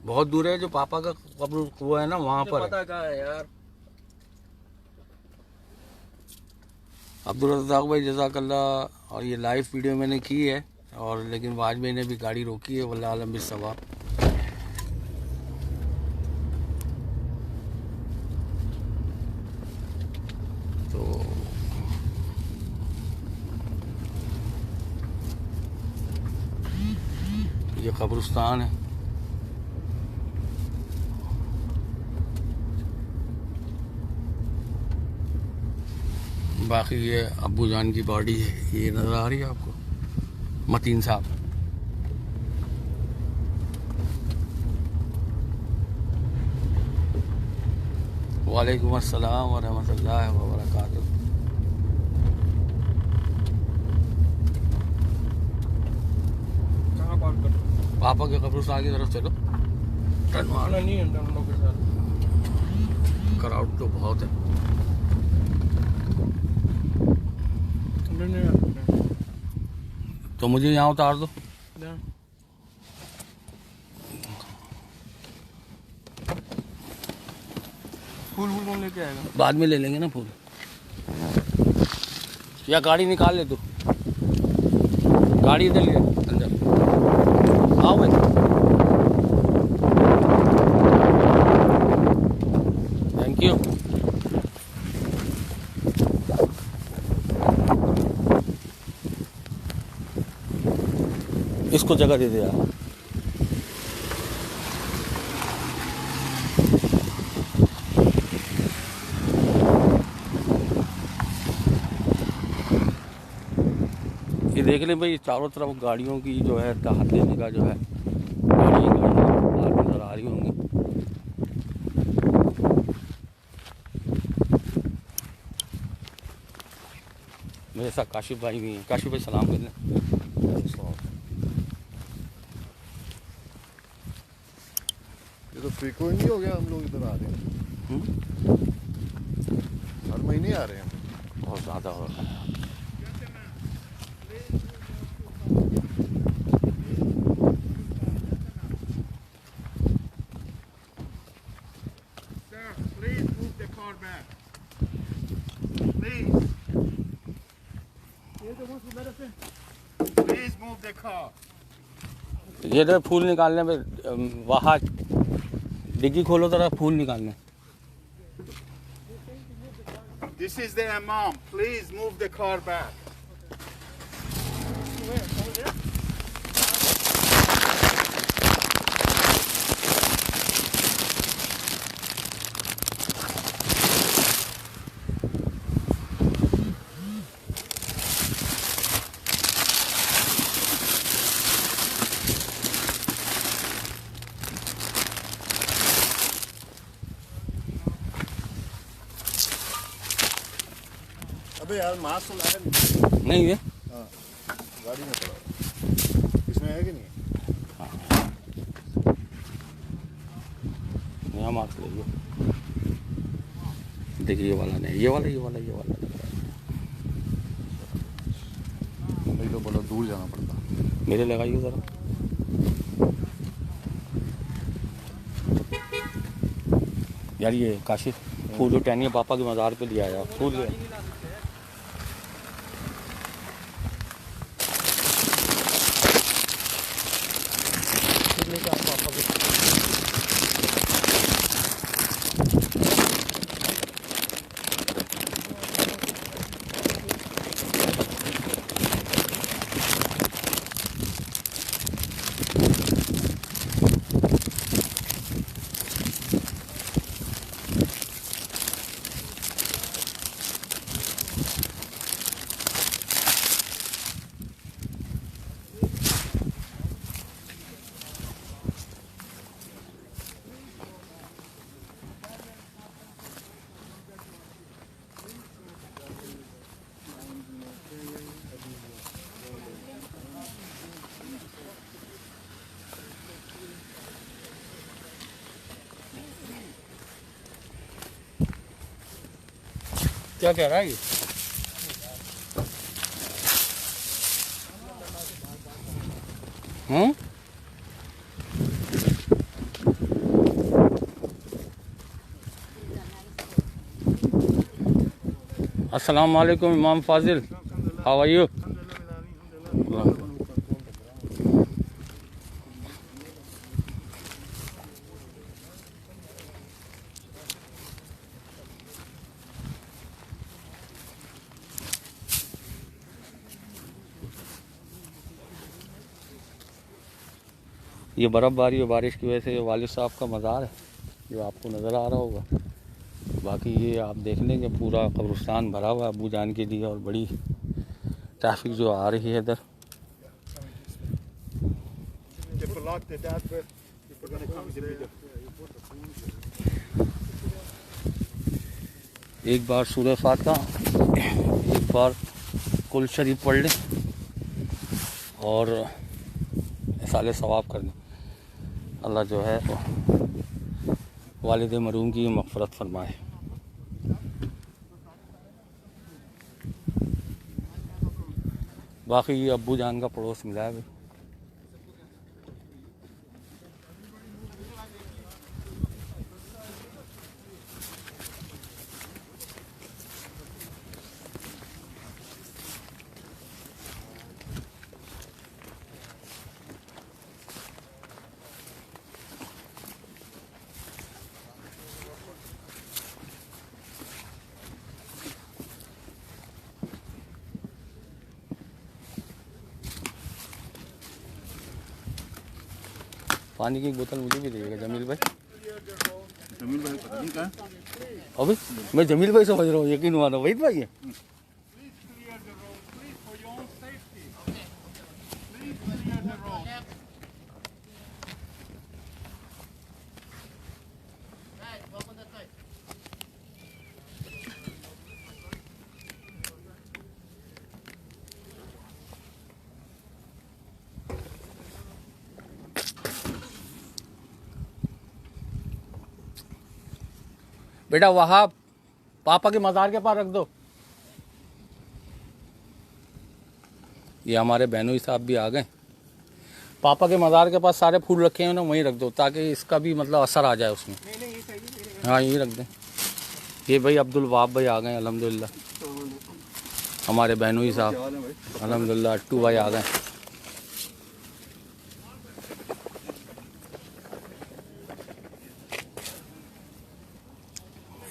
बहुत दूर है, जो पापा का कब्र वो है ना वहाँ पर पता कहाँ है यार। अब्दुल रज़ाक भाई जज़ाकल्लाह। और ये लाइव वीडियो मैंने की है, और लेकिन आज मैंने भी गाड़ी रोकी है, वल्लाह आलम बिस्सवाब। तो ये कब्रिस्तान है। बाकी ये अब्बू जान की बॉडी है, ये नज़र आ रही है आपको, मतीन साहब। वालेकुम अस्सलाम व रहमतुल्लाहि व बरकातुहू। कहाँ पार्क कर? पापा के कब्रिस्तान की तरफ चलो। टर्न मारना नहीं है हम लोग के साथ। क्राउड तो बहुत है। नहीं तो मुझे यहाँ उतार दो। फूल फूल कौन लेके आएगा? बाद में ले लेंगे ना फूल, या गाड़ी निकाल ले तू, गाड़ी इधर ले अंदर। आओ भाई, थैंक यू। इसको जगह दे दे यार। ये देख लें भाई, चारों तरफ गाड़ियों की जो है दाहत देने का जो है, गाड़ी नज़र आ रही होंगी। मेरे साथ काशिफ भाई भी हैं। काशिफ भाई सलाम कर लें। ये तो फ्रीक्वेंट हो गया, हम लोग इधर आ रहे हैं, हर महीने आ रहे हैं। बहुत ज़्यादा हो रहा है। ये तो फूल निकालने में, वहाँ डिग्गी खोलो जरा, फूल निकालने। This is the imam. Please move the car back. अबे यार मास्क तो लाया नहीं है, हाँ, गाड़ी में पड़ा, इसमें है कि नहीं? यहाँ मास्क ले लो। देखिए ये वाला नहीं, ये वाला ये वाला ये वाला नहीं तो बड़ा दूर जाना पड़ता। मेरे लगाइए ज़रा। यार ये काशिफ फूल टहनिया पापा के मज़ार पे लिया यार, फूल ले। क्या कह रहा है ये? अस्सलाम वालेकुम इमाम फाजिल, हाउ आर यू? ये बर्फ़बारी और बारिश की वजह से वालिद साहब का मज़ार है जो आपको नज़र आ रहा होगा। बाकी ये आप देख लेंगे पूरा कब्रिस्तान भरा हुआ है अब्बू जान के लिए, और बड़ी ट्रैफिक जो आ रही है इधर। एक बार सूरह फातिहा, एक बार कुल शरीफ पढ़ लें और साले सवाब कर लें। अल्लाह जो है वालिद मरूम की मग़फ़िरत फरमाए। बाकी ये अब्बू जान का पड़ोस मिला है भाई। पानी की एक बोतल मुझे भी दीजिएगा जमील भाई। जमील भाई पता नहीं कहाँ। अभी मैं जमील भाई समझ रहा हूँ, यकीन हुआ ना वही भाई है। बेटा वहाँ पापा के मज़ार के पास रख दो। ये हमारे बहनोई साहब भी आ गए। पापा के मज़ार के पास सारे फूल रखे हैं ना, वहीं रख दो ताकि इसका भी मतलब असर आ जाए उसमें। हाँ यहीं रख दें। ये भाई अब्दुल वहाब भाई आ गए अल्हम्दुलिल्लाह। हमारे बहनोई साहब अल्हम्दुलिल्लाह, अट्टू भाई आ गए।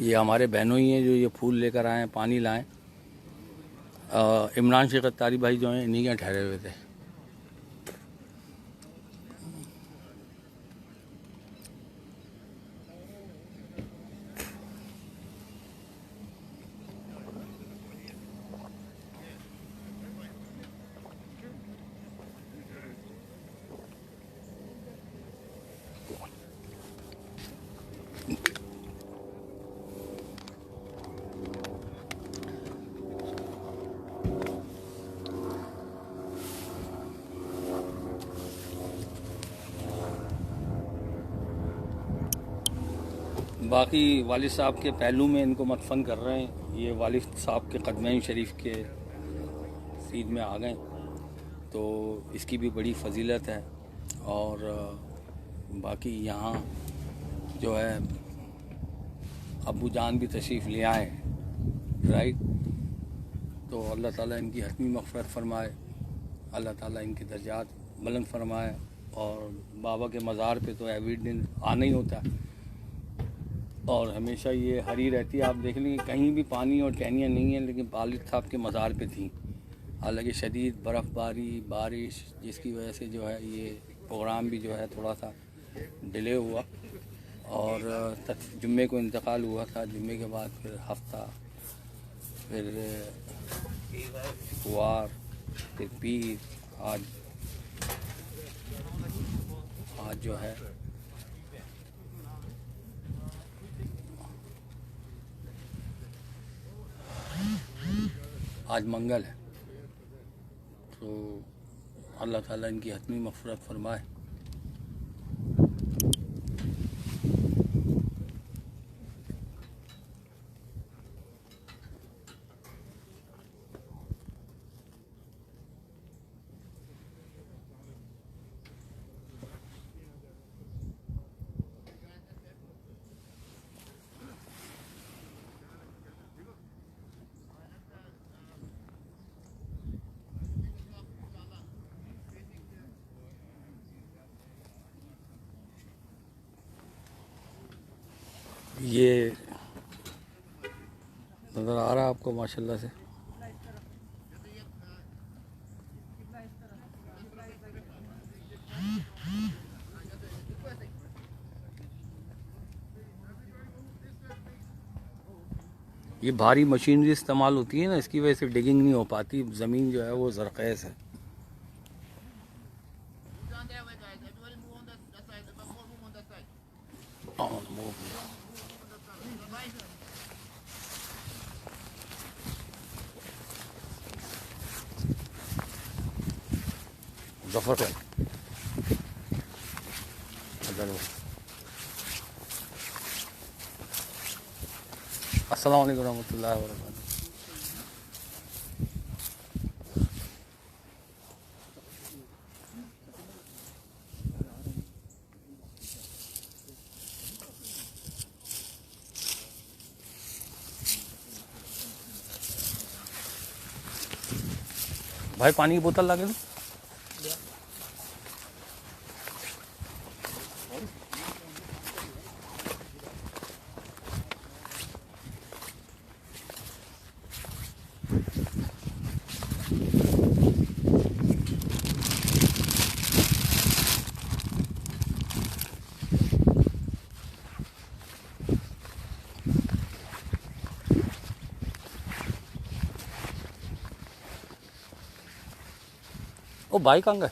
ये हमारे बहनोई हैं जो ये फूल लेकर आए हैं, पानी लाएं। इमरान शेख अत्तारी भाई जो हैं इन्हीं के ठहरे हुए थे। बाकी वालिद साहब के पहलू में इनको मदफन कर रहे हैं। ये वालिद साहब के क़दमैन शरीफ के सीध में आ गए, तो इसकी भी बड़ी फजीलत है। और बाकी यहाँ जो है अब्बू जान भी तशरीफ़ ले आए, राइट। तो अल्लाह ताला इनकी हतमी मग़फ़िरत फ़रमाए, अल्लाह ताला इनके दर्जात बुलंद फ़रमाए। और बाबा के मज़ार पे तो एवरी दिन आना ही होता है और हमेशा ये हरी रहती है। आप देख लेंगे कहीं भी पानी और टहनियाँ नहीं हैं, लेकिन वालिद साहब के मज़ार पे थी। हालांकि शदीद बर्फ़बारी बारिश जिसकी वजह से जो है ये प्रोग्राम भी जो है थोड़ा सा डिले हुआ और जुम्मे को इंतकाल हुआ था। जुम्मे के बाद फिर हफ्ता, फिर वार, फिर पीर, आज जो है आज मंगल है। तो अल्लाह ताला इनकी हतमी मग़फ़िरत फ़रमाए। ये नज़र आ रहा है आपको माशाल्लाह से। ये भारी मशीनरी इस्तेमाल होती है ना, इसकी वजह से डिगिंग नहीं हो पाती, ज़मीन जो है वो ज़रख़ेज़ है। जफर है अस्सलाम वालेकुम रहमतुल्लाहि व बरकातहू। भाई पानी की बोतल ला के दो। ओ भाई कहाँ गए?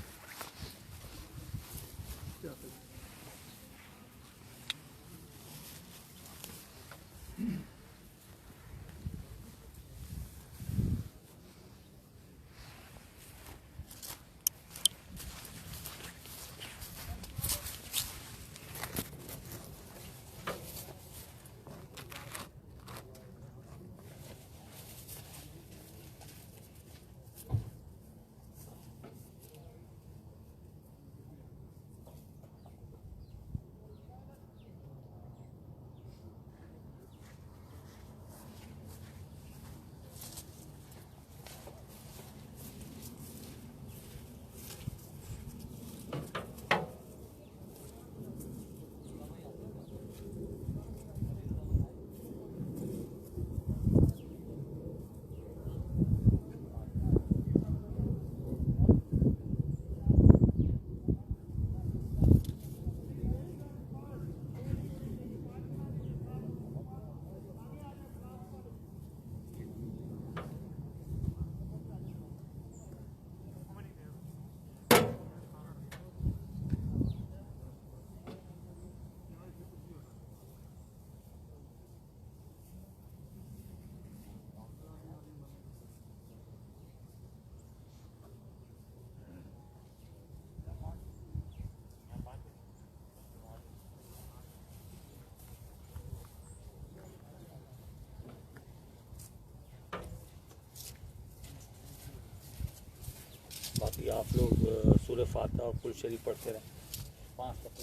बाकी आप लोग सूरह फातिहा और कुल शरीफ पढ़ते रहें। 5 तक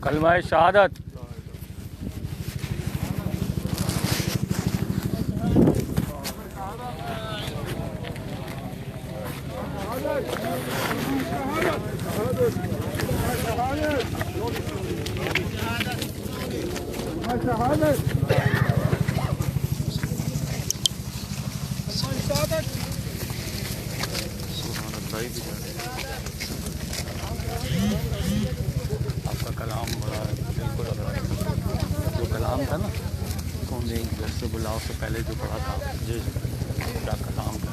कलमा शहादत। आपका कलाम बड़ा बिल्कुल जो कलाम था ना कौन घर से बुलाओ से पहले जो पढ़ा था जी क्या कलाम था।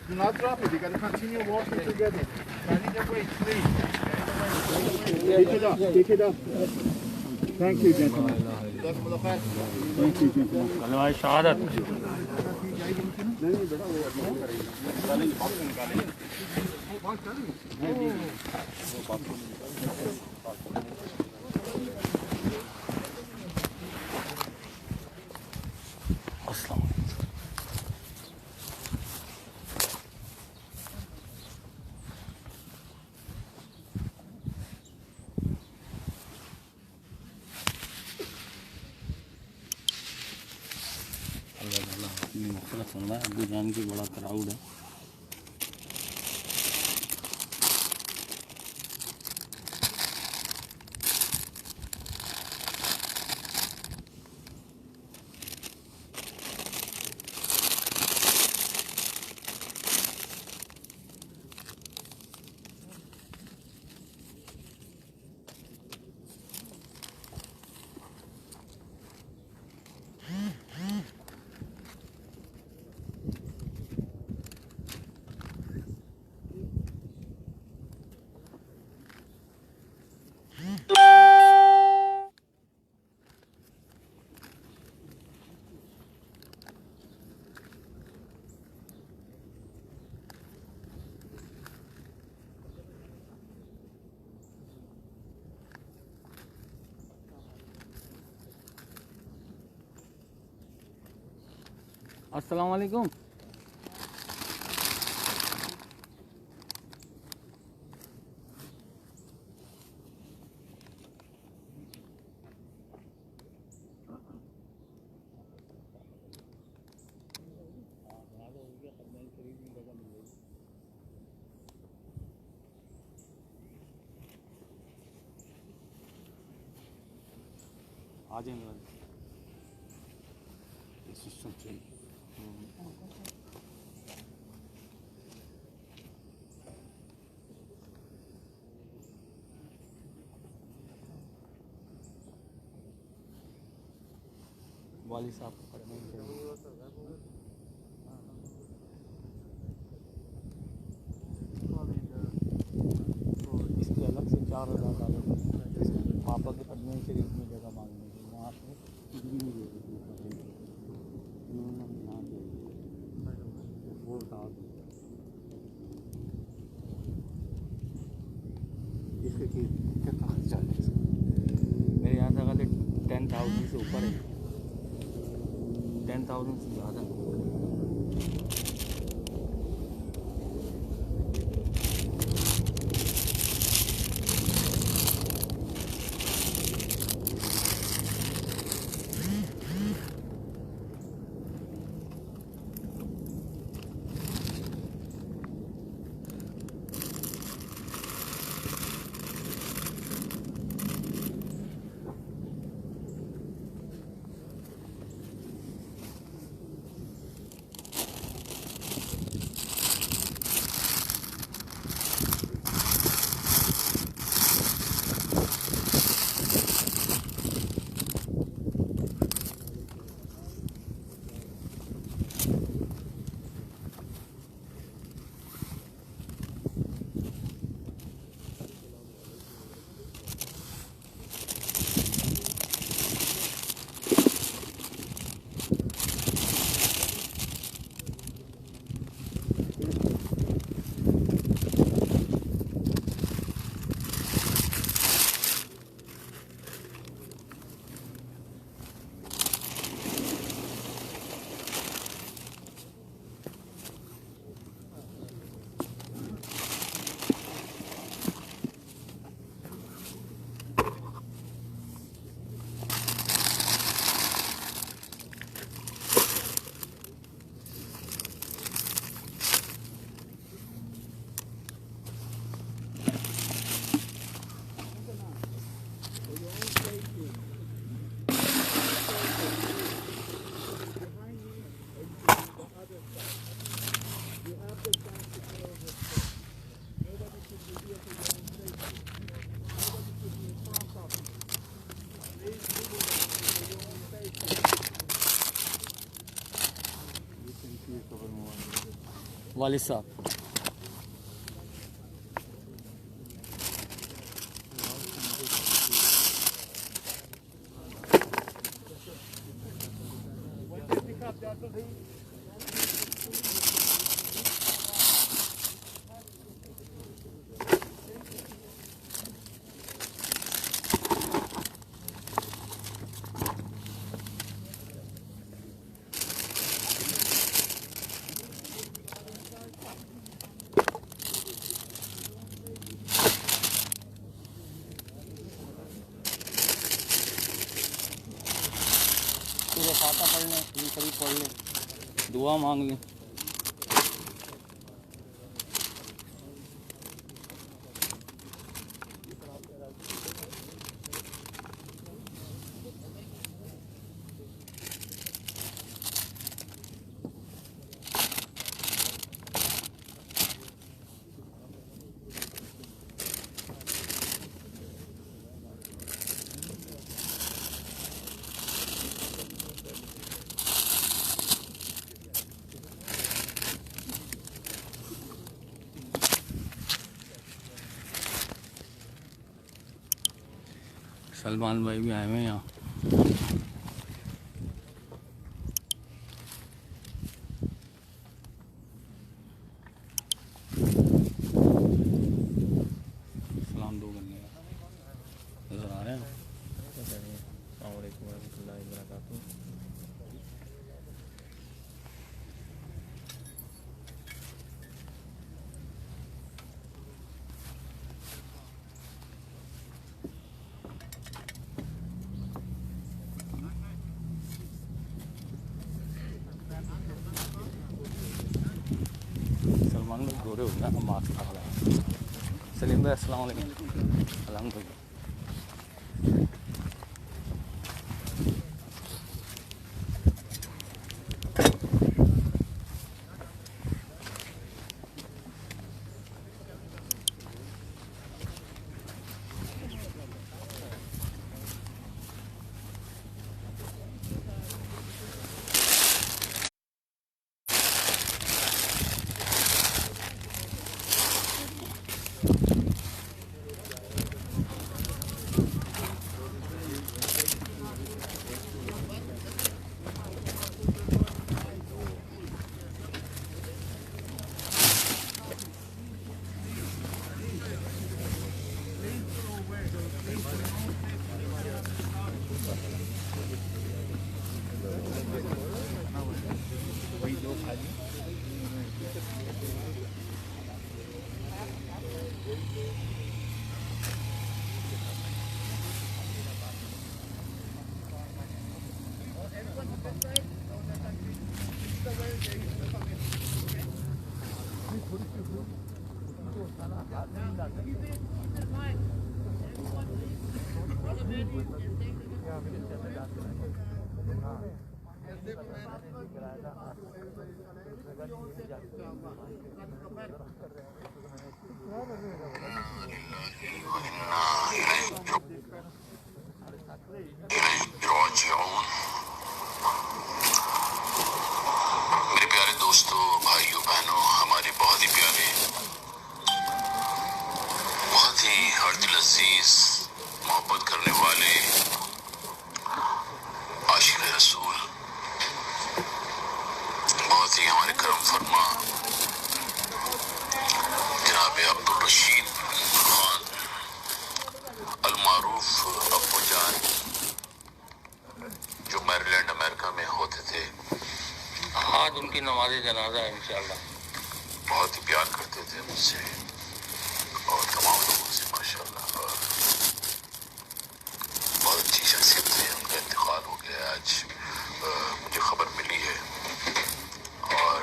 Do not drop it. You got to continue walking together. Carry your weight, please. Take it up. Take it up. Thank you, gentlemen. Thank you, gentlemen. कलमा शहादत। अस्सलाम वालेकुम। मुख्तलिफ सुन रहा है अब्बू जान की बड़ा क्राउड है। अस्सलाम वालेकुम। आ जाएंगे सिस्टम चाहिए। वाली साहब को पढ़ना चाहिए। इसके अलग से 4000 डॉलर पापा के पढ़ने शरीफ में जगह मांगनी है वहाँ पे वो उठा इसके कितना खर्चा मेरे यहाँ तक 10,000 से ऊपर है। 10,000 से ज़्यादा। वालिद साहब। सूरह फातिहा पढ़ लें, ये सभी पढ़ लें, दुआ मांग लें। सलमान भाई भी आए हुए हैं यहाँ। सलाम दो करने नजर आ रहे हैं। अस्सलाम वालेकुम रहमतुल्लाहि व बरकातहू। सलमान भाई गोरे हो गए, मास्क लगा रहे हैं। सलीम भाई अस्सलाम वालेकुम। अल्हम्दुलिल्लाह। मेरे प्यारे दोस्तों, भाइयों बहनों, हमारे बहुत ही प्यारे, बहुत ही हर दिल अजीज, मोहब्बत करने वाले आशिक रसूल, बहुत ही हमारे करम फरमा जनाब अब्दुल रशीद खान अलमारूफ अब्बू जान, जो मैरीलैंड अमेरिका में होते थे। आज उनकी नमाज जनाजा है इंशाअल्लाह। बहुत ही प्यार करते थे मुझसे और तमाम लोगों से माशाअल्लाह, और बहुत अच्छी शख्सियत थे। उनका इंतकाल हो गया आज, मुझे खबर मिली है और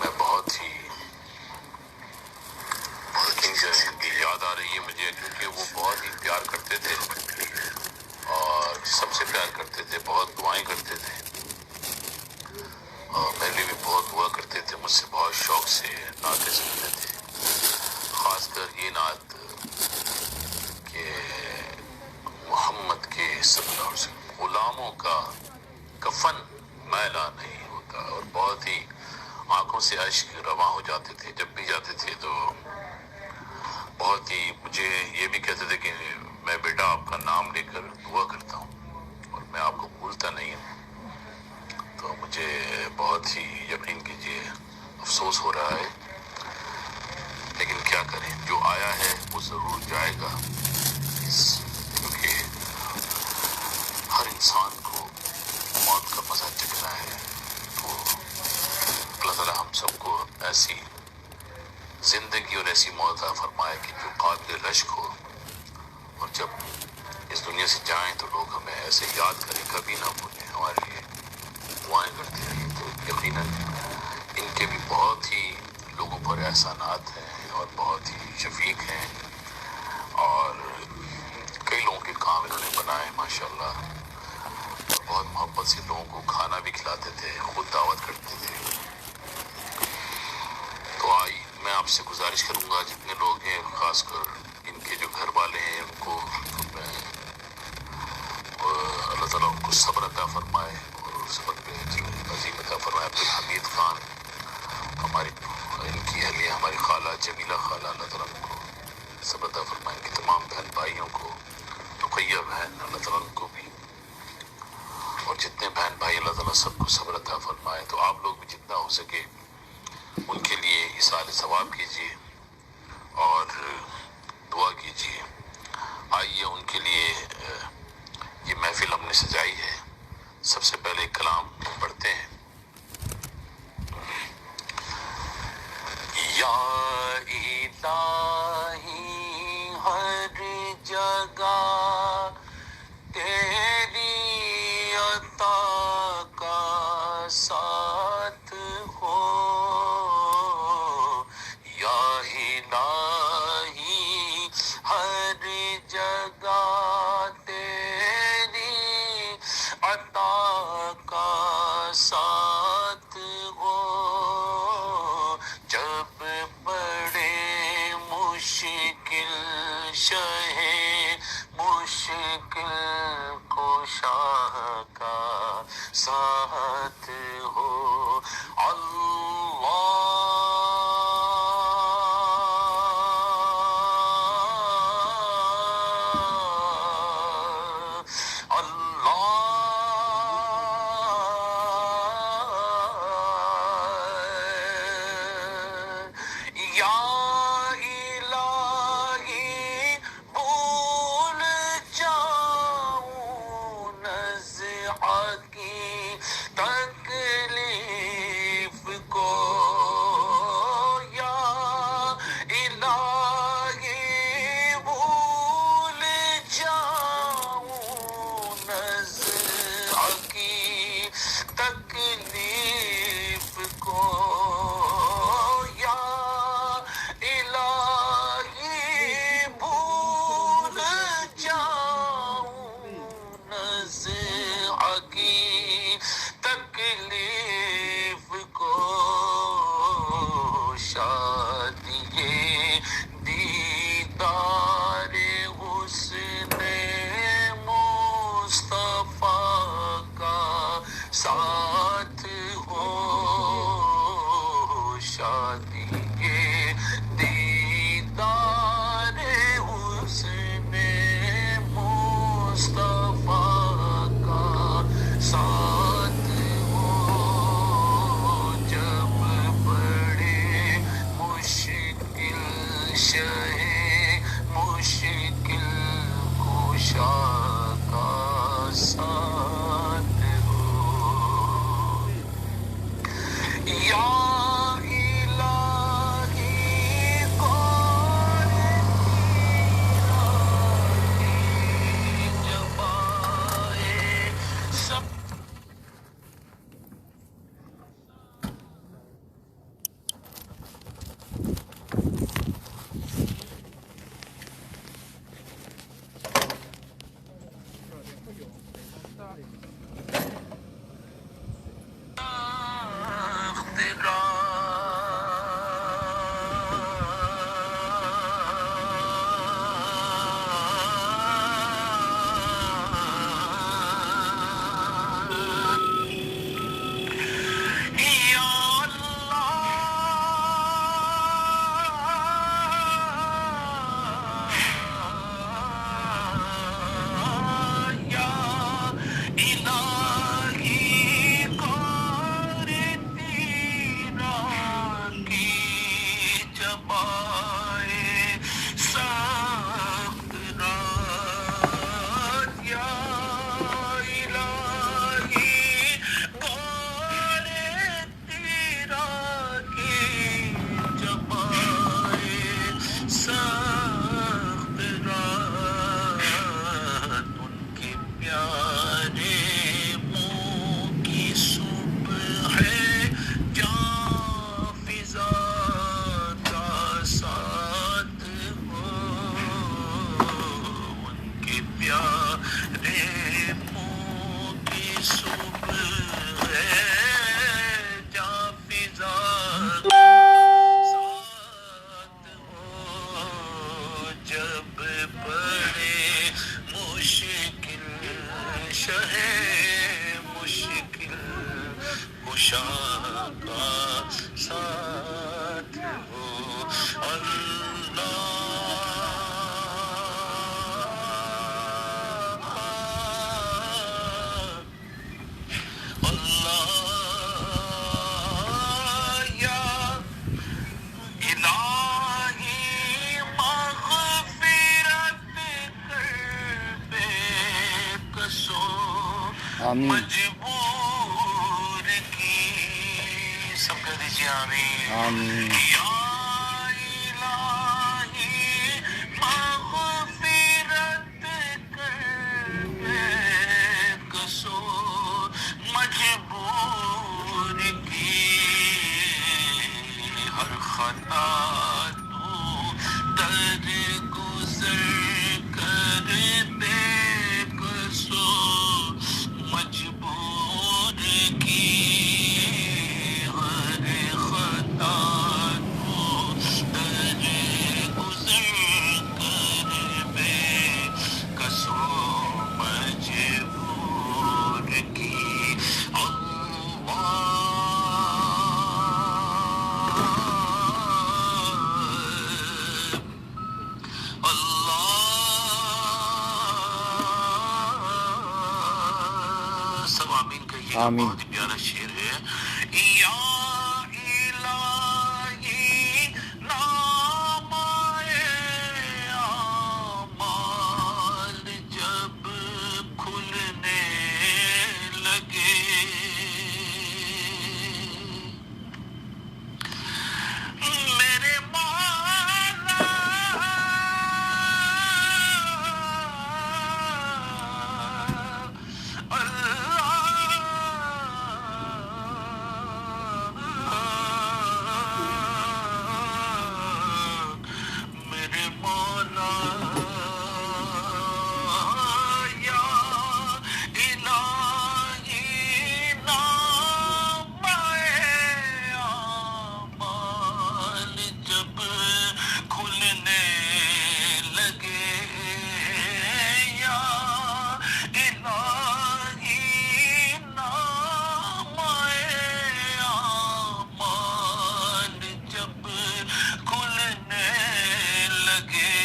मैं बहुत उनकी याद आ रही है मुझे, क्योंकि वो बहुत ही प्यार करते थे और सबसे प्यार करते थे, बहुत दुआएं करते थे और मेरे लिए भी बहुत दुआ करते थे। मुझसे बहुत शौक से नातें सुनते थे, खासकर ये नात कि मोहम्मद के सल्लल्लाहु अलैहि वसल्लम, गुलामों का कफन मैला नहीं होता, और बहुत ही आंखों से अश्क रवा हो जाते थे जब भी जाते थे। तो बहुत ही मुझे ये भी कहते थे कि मैं बेटा आपका नाम लेकर दुआ करता हूँ और मैं आपको भूलता नहीं हूँ। तो मुझे बहुत ही यकीन कीजिए अफसोस हो रहा है, लेकिन क्या करें, जो आया है वो ज़रूर जाएगा, क्योंकि हर इंसान को मौत का मज़ा चखना है। तो अल्लाह ताला हम सबको ऐसी ज़िंदगी और ऐसी मौत अता फरमाए कि जो काबिल रश्क हो, और जब इस दुनिया से जाएं तो लोग हमें ऐसे याद करें, कभी ना भूलें, हमारे लिए दुआएं करते रहें। तो यकीनन इनके भी बहुत ही लोगों पर एहसानात हैं और बहुत ही शफीक हैं, और कई लोगों के काम इन्होंने बनाए माशाल्लाह, और बहुत मोहब्बत से लोगों को खाना भी खिलाते थे, खुद दावत करते थे। तो आई मैं आपसे गुजारिश करूंगा, जितने लोग हैं, खासकर इनके जो घर वाले हैं, उनको मैं अल्लाह ताला उनको सब्र अता फरमाए और सब्र पे अजीम अता फरमाए। अब्दुल हमीद खान, हमारी इनकी अहलिया, हमारी खाला जमीला खाला, अल्लाह ताला उनको सब्र अता फरमाए। इनके तमाम बहन भाइयों को, रुकैया बहन, अल्लाह ताला उनको भी, और जितने बहन भाई, अल्लाह ताला सबको सब्र अता फरमाए। तो आप लोग भी जितना हो सके उनके लिए इसाल सवाब कीजिए और दुआ कीजिए। आइए उनके लिए ये महफिल हमने सजाई है। सबसे पहले कलाम पढ़ते हैं। या इलाही हर जगह तेरी अता का साथ हो, या इलाही हर जगह तेरी अता का साथ हो। जब बड़े मुश्किल शहे मुश्किल कुशा का साथ हो। आमीन मजबूर की सब कह दीजिए आमीन आमीन या इलाही मग़फ़िरत कर बेकसूर मजबूर की हर खता तू दरगुज़र कर बेकसूर मजबूर की हर खता तू दरगुज़र कर बेकसूर मजबूर की अल्लाह सब आमीन कहिए आमीन। बहुत ही प्यारा शेर है या इलाही नामाए आमाल जब खुलने लगे मेरे मौला मेरे मौला या इलाही नामाए आमाल जब खुलने लगे या इलाही नामाए आमाल जब खुलने लगे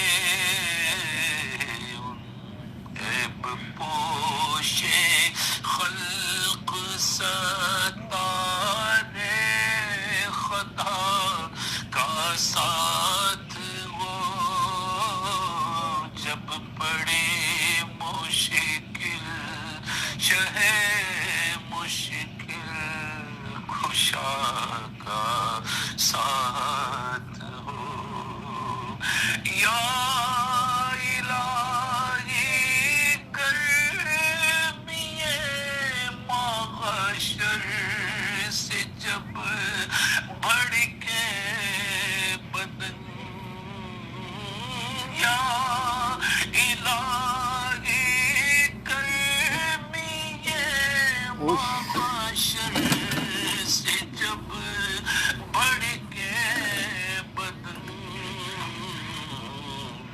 ऐब पोशे खल्क सतारे खुदा का साथ वो जब पड़े मुश्किल शहे मुश्किल खुशा का साथ हो या इलाही गर्मिए माशर से जब भड़के बदन या इलाही गर्मिए माशर से जब भड़के बदन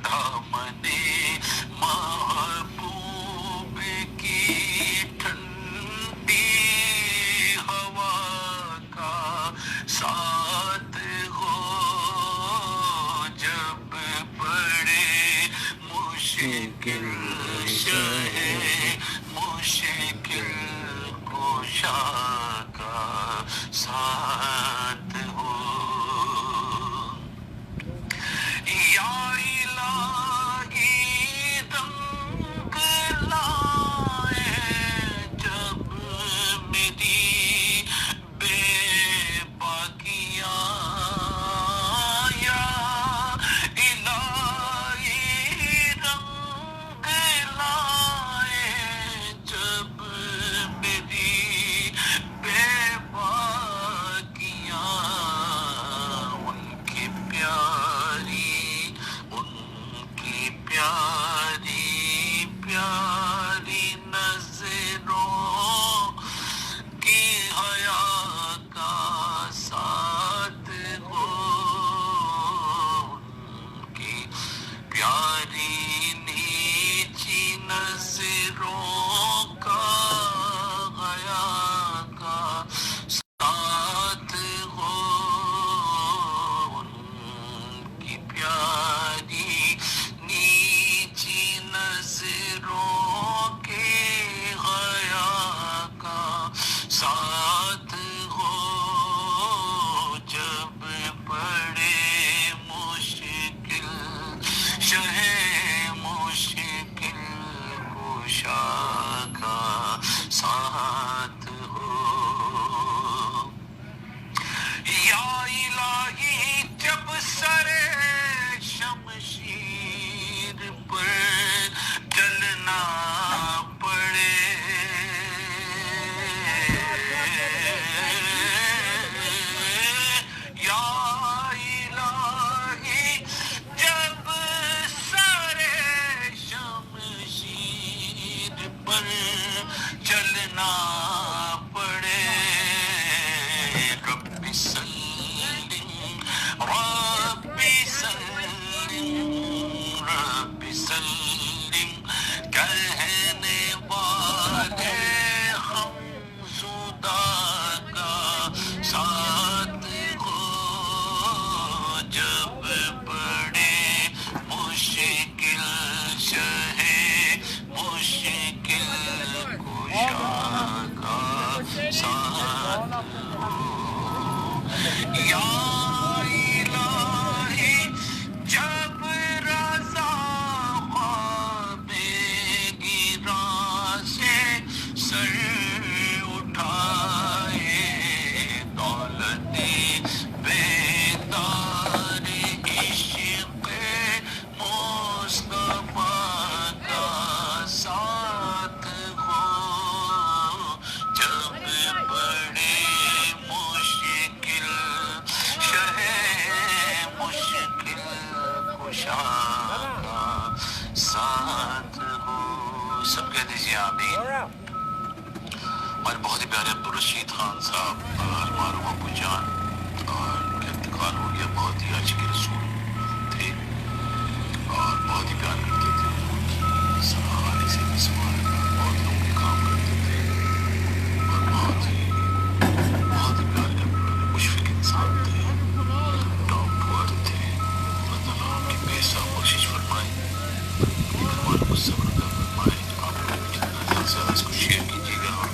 दामने महबूब की ठंडी हवा का साथ हो जब बड़े मुश्किल शहे मुश्किल कोशा का साथ हो या इलाही रंग लाए जब मेरी बेबाकियां या इलाही रंग लाए जब मेरी बेबाकियां उनकी प्यारी प्यारी नजरों की हया का साथ हो उनकी प्यारी नीची नजरों का हया का साथ हो उनकी प्यारी नीची शाह का साथ हो। सब कह दीजिए आमीन। हमारे बहुत ही प्यारे अब्दुल रशीद खान साहब अलमारूम अबू जान और उनका इंतकाल हो गया। बहुत ही आशिक रसूल थे और बहुत ही प्यार करते थे। उनकी सराहने से भी सवाल बहुत लोगों के काम करते थे और बहुत ही प्यारे मुशफिक इंसान थे, डाउन टू अर्थ थे। अल्लाह ताला उनकी बेहसाब बख्शिश फरमाए, उनके घरवालों को सब्र अता फरमाए। आप लोग जितना ज़्यादा से ज़्यादा इसको शेयर कीजिएगा और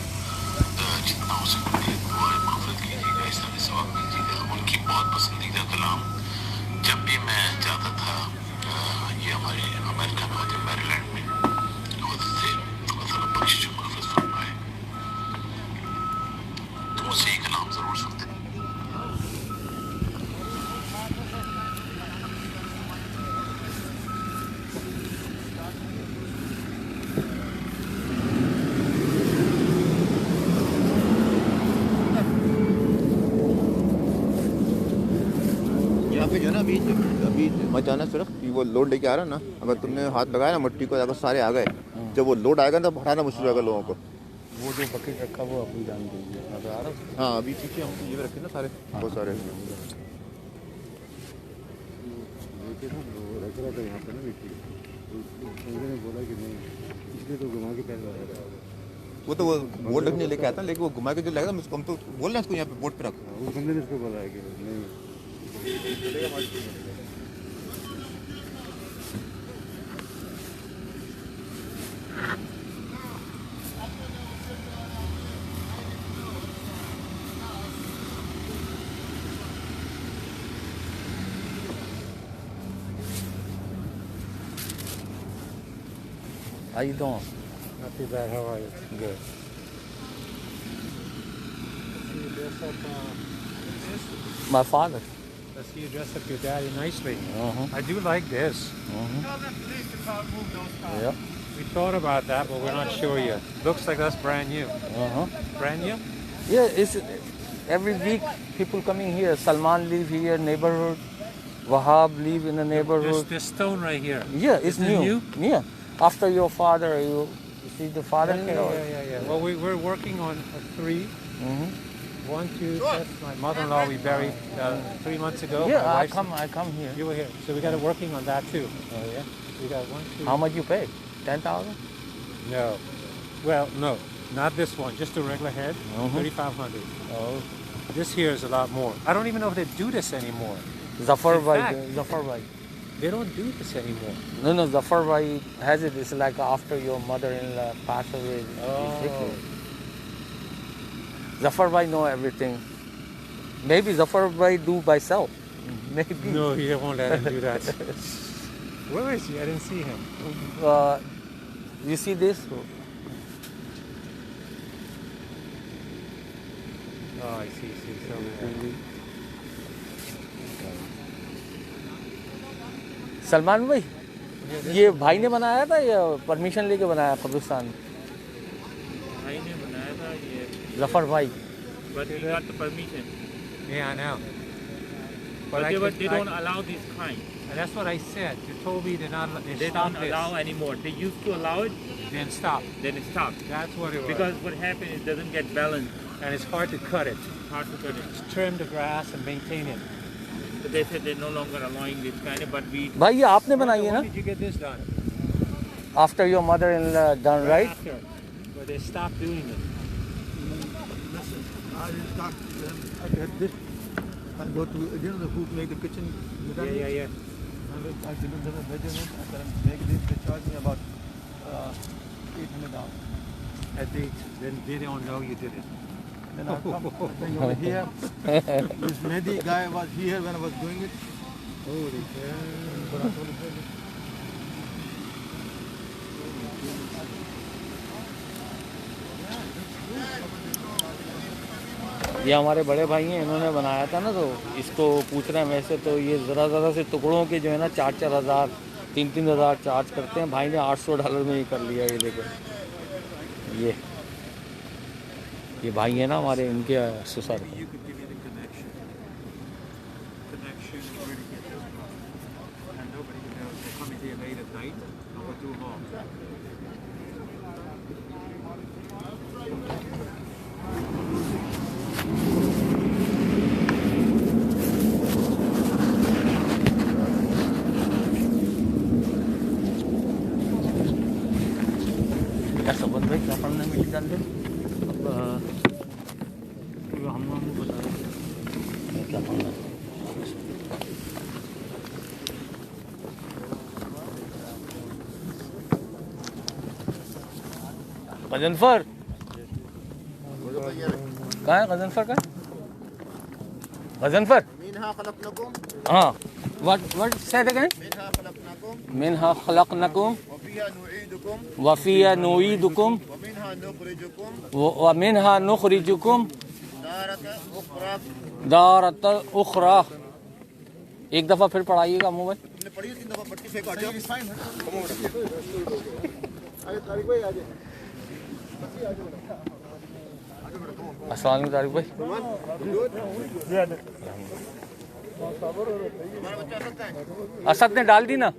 जितना हो सके दुआए माफ़रत कीजिएगा, इस तरह सवाब कीजिएगा। उनकी बहुत पसंदीदा कलाम जब भी मैं जाता था, ये हमारे अमेरिका में होते मैरीलैंड में होते थे, अल्लाह बख्शिश माफ़रत फरमाए, तो मुझसे ये कलाम ज़रूर सुनते। यहाँ पे जो है ना अभी मत जाना सिर्फ कि वो लोड लेके आ रहा है ना, अगर तुमने हाथ लगाया ना मिट्टी को, अगर सारे आ गए, जब वो लोड आएगा ना तब हटाना मुश्किल होगा लोगों को। वो जो बकेट रखा वो अभी डाल दीजिए। अगर आ रहा हाँ अभी पीछे हम ये रखे ना सारे, बहुत सारे रख रहा था यहाँ पे ना मिट्टी, ने बोला कि नहीं, इसलिए तो घुमा के पहले रखा था। वो तो वो बोर्ड रखने लेके आता, लेकिन वो घुमा के जो लगेगा हम तो बोल रहे हैं इसको यहाँ पे बोर्ड पे रख। उस बंदे ने इसको बोला है कि नहीं How you doing? Not too bad. How are you? Good. See you dress up. My father. I see you dress up your daddy nicely. Uh-huh. I do like this. Yep. We thought about that, but we're not sure yet. Looks like that's brand new. Uh-huh. Brand new? Yeah, it's every week people coming here. Salman live here, neighborhood. Wahab live in the neighborhood. This stone right here. Yeah, it's Is it new? Yeah. After your father, you see the father. Yeah. Well, we're working on 3. Mm-hmm. 1, 2, that's my mother-in-law we buried 3 months ago. Yeah, My I wife's- come here. You were here. So we got it working on that too. Oh yeah. We got 1, 2. How much you pay? 10,000. No. Well, no. Not this one. Just a regular head. Mhm. 3,500. Oh. This here is a lot more. I don't even know if they do this anymore. Zafar In fact- Bhai. Zafar Bhai. They don't do this anymore. No, Zafar Bhai has it. It's like after your mother-in-law passed away. Oh. Zafar Bhai know everything. Maybe Zafar Bhai do by self. Maybe. No, he won't let him do that. Where is he? I didn't see him. You see this? Oh, I see. So, Salman भाई ये भाई ने बनाया था या permission लेके बनाया कब्रिस्तान? भाई ने बनाया था ये, जफर भाई. but we got the permission. yeah, I know. But I they could- don't allow this kind. And that's what I said. You told me they're not. They They stopped don't this. allow anymore. They used to allow it, Then stop. then it stopped. That's what it was. Because what happened is it doesn't get balanced. and it's hard to cut it. It's hard to cut it. Trim the grass and maintain it. So they said they're no longer allowing this kind of, but we भाई ये आपने बनाई है When ना? did you get this done? After your mother-in-law done right? After. But they stopped doing it. Listen, I didn't talk to them. I get this. I go to, who make the kitchen. Yeah. I given them a measurement. I said, make this. They charge me about $800. Then they don't know you did it. Then I come, I bring over here. This Mehdi guy was here when I was doing it. Holy cow. But I told him, ये हमारे बड़े भाई हैं, इन्होंने बनाया था ना, तो इसको पूछ रहे हैं वैसे तो ये ज़रा से टुकड़ों के जो है ना 4-4 हज़ार 3-3 हज़ार चार्ज करते हैं. भाई ने $800 में ही कर लिया. ये देखो ये भाई है ना हमारे, इनके ससुर. You could give me the connection where to get this from. And nobody can Night, number 2 hall. क्या सबक भाई क्या पढ़ना है मीटिंग डाल दे हम बता रहे क्या पढ़ना है गजनफर कहाँ है गजनफर का गजनफर मिनहा खलकनकुम हाँ what said again Minha खलकनकुम Minha खलकनकुम वफिया नुईदुकुम वफिया नुईदुकुम वमिनहा नुखरिजुकुम वमिनहा नुखरिजुकुम दारत उखरा। दारत उखरा। एक दफ़ा फिर पढ़ाइएगा मुँह भाई। हमने पढ़ी 3 दफा पट्टी फेंक आ जाओ। अस्सलाम वालेकुम तारिक भाई। असद ने डाल दी ना।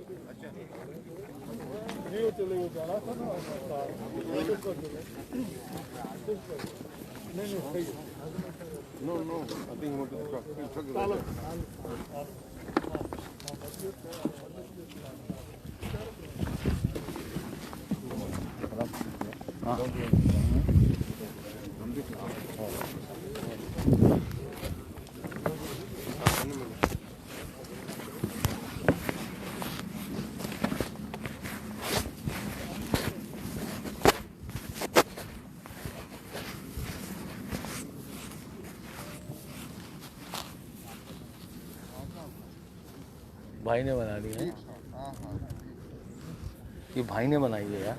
भाई ने बना दी है ये भाई ने बनाई है यार।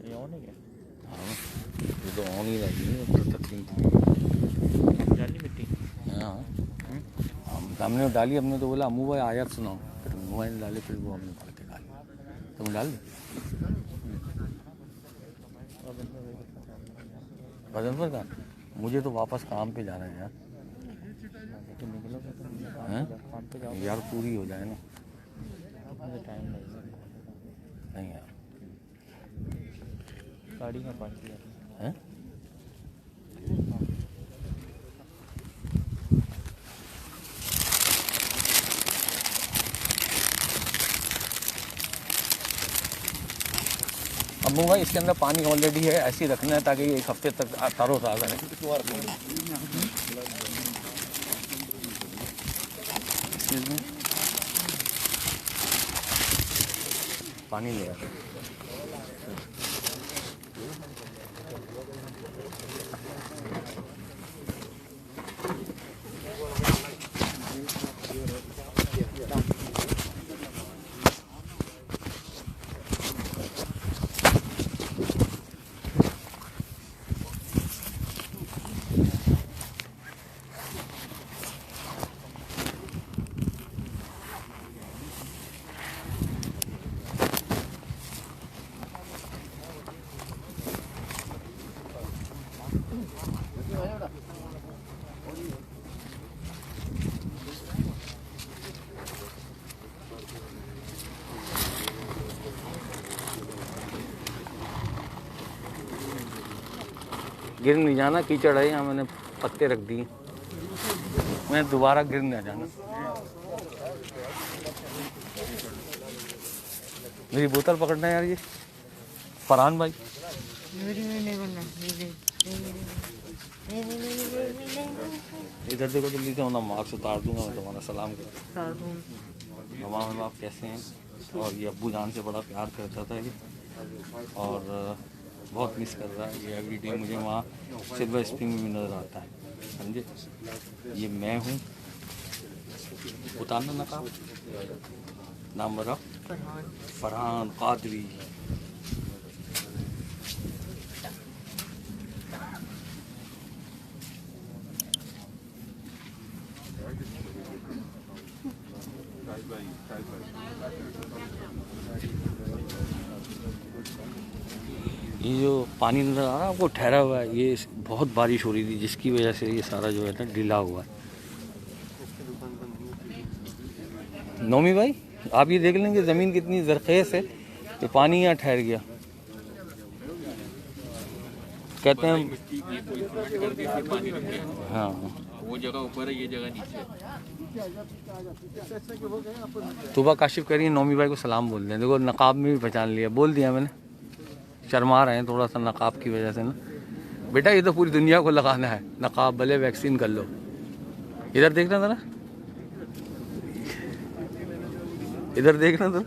ये ऑन है क्या? हाँ ये तो ऑन ही लगी है तो तकलीफ जाली मिट्टी। हाँ हमने डाली हमने तो बोला अम्मू भाई आयत सुनाओ फिर अम्मू भाई ने डाली फिर वो हमने पढ़ के डाली तुम डाल दी गजनफर का। मुझे तो वापस काम पे जाना है यार। तो निकलोगे तो हैं? काम पे जाओ यार पूरी हो जाए ना। मुझे टाइम लगेगा। नहीं यार गाड़ी में पार्क किया हैं? अम्मू भाई इसके अंदर पानी ऑलरेडी है ऐसे ही रखना है ताकि ये 1 हफ्ते तक तरोताज़ा रहे। Excuse me? पानी ले आ। गिर नहीं जाना कीचड़ है यहाँ मैंने पत्ते रख दिए मैं दोबारा गिर नहीं जाना। मेरी बोतल पकड़ना है यार ये फरहान भाई। इधर देखो जल्दी से होना मार्क्स उतार दूंगा मैं तुम्हारा सलाम कर। हमारे बाप कैसे हैं और ये अब्बू जान से बड़ा प्यार करता था ये और बहुत मिस कर रहा है ये एवरी डे मुझे वहाँ सिल्वर स्प्रिंग में नज़र आता है समझे। ये मैं हूँ उतारना नकाब नाम बताओ फरहान कादरी। ये जो पानी नज़र आ रहा है आपको ठहरा हुआ है ये बहुत बारिश हो रही थी जिसकी वजह से ये सारा जो है ना ढीला हुआ है। नौमी भाई आप ये देख लेंगे ज़मीन कितनी ज़रख़ेज़ है कि पानी यहाँ ठहर गया। कहते हैं हाँ वो जगह ऊपर है, ये जगह नीचे है। तुबा काशिफ करिए नौमी भाई को सलाम बोल दें। देखो नकाब में भी पहचान लिया, बोल दिया मैंने। शर्मा रहे हैं थोड़ा सा नकाब की वजह से ना। बेटा ये तो पूरी दुनिया को लगाना है नकाब, भले वैक्सीन कर लो। इधर देखना ज़रा, इधर देखना तो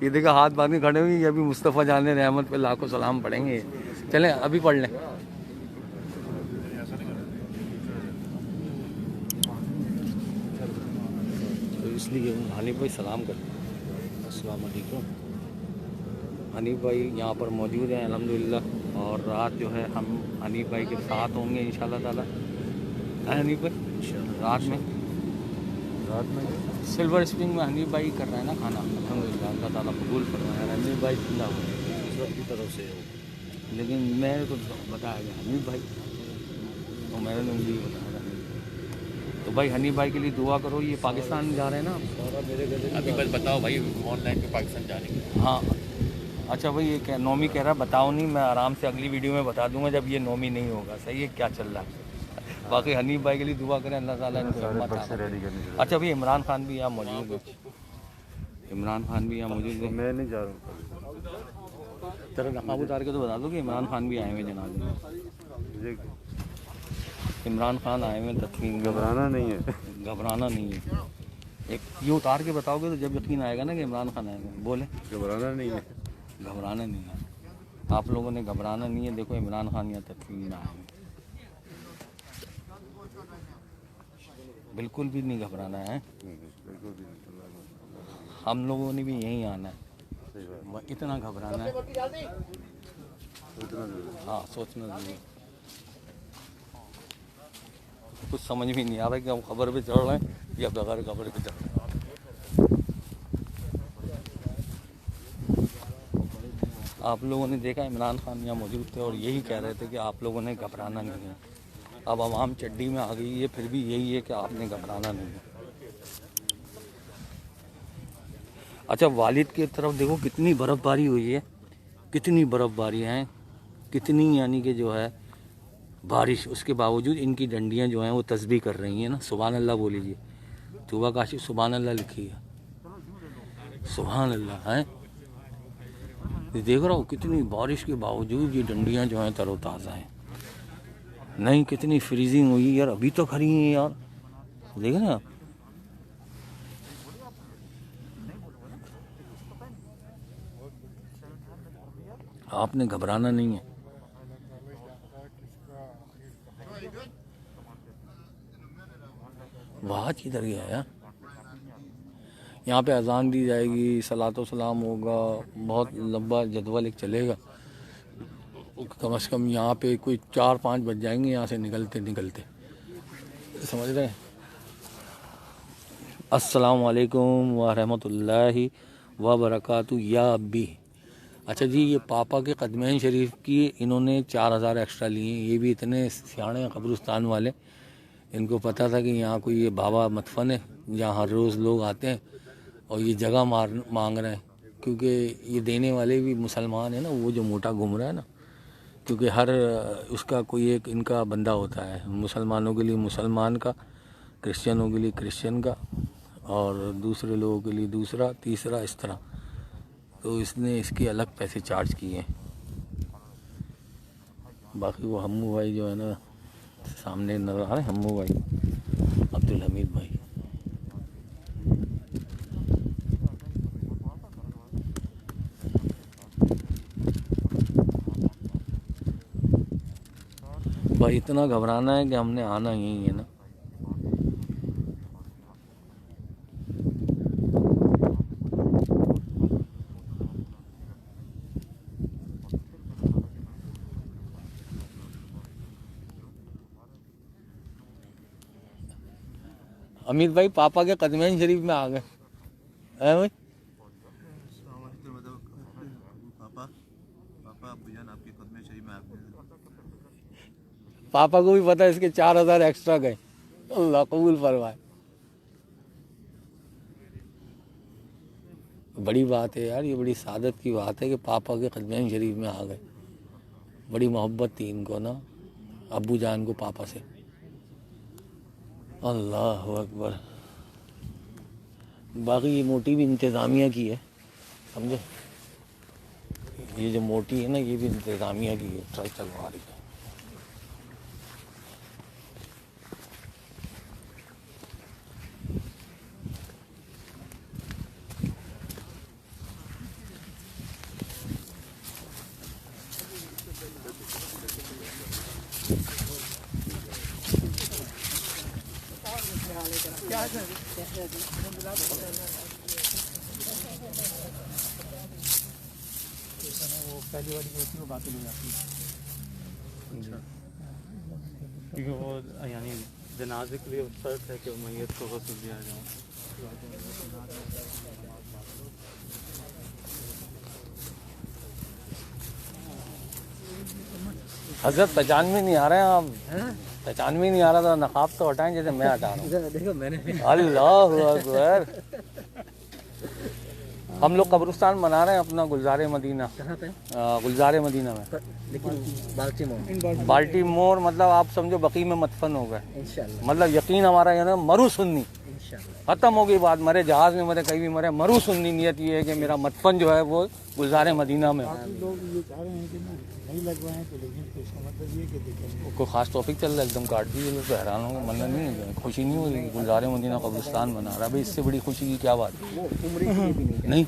ये देखा हाथ बांध के खड़े हुए। ये अभी मुस्तफ़ा जान रहमत पे लाखों सलाम पढ़ेंगे। चलें अभी पढ़ लें। तो इसलिए हनीफ भाई सलाम कर, अस्सलाम वालेकुम। हनीफ भाई यहाँ पर मौजूद हैं अल्हम्दुलिल्लाह। और रात जो है हम हनीफ भाई के साथ होंगे इंशाल्लाह ताला। हनीफ भाई रात में सिल्वर स्प्रिंग में हनीफ भाई कर रहे हैं ना खाना, अल्हम्दुलिल्लाह अल्लाह ताला कबूल फरमाया। हनीफ भाई जिंदा हुए की तरफ से हो, लेकिन मैंने तो बताया गया हनीफ भाई, तो मैंने उंगली बताया। तो भाई हनीफ भाई के लिए दुआ करो। ये पाकिस्तान जा रहे हैं ना अभी बस बताओ भाई, ऑनलाइन पे पाकिस्तान जाने के। हाँ अच्छा भाई ये क्या नौमी कह रहा है बताओ नहीं, मैं आराम से अगली वीडियो में बता दूंगा जब ये नौमी नहीं होगा। सही है क्या चल रहा है। बाकी हनीफ भाई के लिए दुआ करें अल्लाह ताला इनको हिम्मत दे। अच्छा भाई इमरान खान भी यहाँ मौजूद है, इमरान खान भी यहाँ मौजूद है। मैं नहीं जा रहा हूँ। तेरा नकाब उतार के तो बता दो कि इमरान खान भी आए हुए जनाजे में। इमरान खान आए हुए तस्वीर। घबराना नहीं है, घबराना नहीं है। एक ये उतार के बताओगे तो जब यकीन आएगा ना कि इमरान खान आए हुए। बोले घबराना नहीं है। घबराना नहीं है। आप लोगों ने घबराना नहीं है। देखो इमरान खान यहाँ तस्वीर में आए हुए, बिल्कुल भी नहीं घबराना है। हम लोगों ने भी यहीं आना है। इतना घबराना है, हाँ सोचना जरूरी। कुछ समझ में नहीं आ रहा कि हम खबर पे चढ़ रहे हैं या बगैर खबर पे चढ़ रहे हैं। आप लोगों ने देखा इमरान खान यहाँ मौजूद थे और यही कह रहे थे कि आप लोगों ने घबराना नहीं है। अब आवाम चड्डी में आ गई है, फिर भी यही है कि आपने घबराना नहीं है। अच्छा वालिद की तरफ देखो कितनी बर्फ़बारी हुई है, कितनी बर्फ़बारी हैं, कितनी यानी कि जो है बारिश, उसके बावजूद इनकी डंडियां जो हैं वो तस्बीह कर रही हैं ना। सुभान अल्लाह बोल लीजिए। तुबा काशिफ सुभान अल्लाह लिखी है, सुभान अल्लाह है। देख रहा हूँ कितनी बारिश के बावजूद ये डंडियां जो हैं तरोताज़ा हैं। नहीं कितनी फ्रीजिंग हुई यार, अभी तो खड़ी हैं यार, देखें ना। आपने घबराना नहीं है। वहाँ किधर गया यार। यहाँ पे अजान दी जाएगी, सलातो सलाम होगा, बहुत लंबा जदवल एक चलेगा। कम से कम यहाँ पे कोई 4-5 बज जाएंगे यहाँ से निकलते निकलते, समझ रहे हैं। अस्सलाम वालेकुम व रहमतुल्लाहि व बरकातहू या अब्बी। अच्छा जी ये पापा के कदमैन शरीफ की इन्होंने 4000 एक्स्ट्रा लिए। ये भी इतने सियाणे हैं कब्रिस्तान वाले, इनको पता था कि यहाँ कोई ये बाबा मदफन है जहाँ हर रोज़ लोग आते हैं और ये जगह मांग रहे हैं। क्योंकि ये देने वाले भी मुसलमान है ना, वो जो मोटा घूम रहा है ना, क्योंकि हर उसका कोई एक इनका बंदा होता है। मुसलमानों के लिए मुसलमान का, क्रिश्चियनों के लिए क्रिश्चियन का, और दूसरे लोगों के लिए दूसरा, तीसरा, इस तरह। तो इसने इसके अलग पैसे चार्ज किए। बाकी वो हम्मू भाई जो है ना सामने नजर आ रहे हैं, हम्मू भाई, अब्दुल हमीद भाई। भाई इतना घबराना है कि हमने आना यही है ना। अमित भाई पापा के कदमैन शरीफ में आ गए हैं भाई। पापा को भी पता है इसके 4000 एक्स्ट्रा गए। अल्लाह कबूल फरमाए। बड़ी बात है यार, ये बड़ी सादत की बात है कि पापा के कदमैन शरीफ में आ गए। बड़ी मोहब्बत थी इनको ना अब्बू जान को पापा से। अल्लाह अकबर। बाकी ये मोटी भी इंतज़ामिया की है, समझे। ये जो मोटी है ना ये भी इंतज़ामिया की है, ट्रक चलवा रही है। पहली वाली जो होती है वो बातें हो जाती है, क्योंकि वो यानी जनाजे के लिए शर्त है कि मैयत को गस्ल दिया जाए। हजरत पहचान में नहीं आ रहे हैं आप, पहचान में नहीं आ रहा था। नकाब तो हटाएं जैसे मैं हटा रहा हूँ। देखो मैंने अल्लाह अकबर। हम लोग कब्रिस्तान बना रहे हैं अपना गुलजार मदीना। कहाँ पे? गुलजार मदीना में, लेकिन बाल्टीमोर मतलब आप समझो बकी में मदफन हो गए। इंशाल्लाह मतलब यकीन हमारा ये ना मरू सुन्नी इंशाल्लाह। खत्म हो गई बात। मरे जहाज में मरे कहीं भी मरे, मरू सुन्नी नियत ये है कि मेरा मदफन जो है वो गुलजार मदीना में। लोग ये चाह रहे हैं कि ना नहीं लगवाएं तो, लेकिन तो इसका मतलब ये कि देखें कोई खास टॉपिक चल रहा है एकदम काट दीजिए लोग तो हैरान होंगे। मन्ना नहीं है, खुशी नहीं हो रही कि गुलजार मदीना कब्रिस्तान बना रहा है। भाई इससे बड़ी खुशी की क्या बात है? नहीं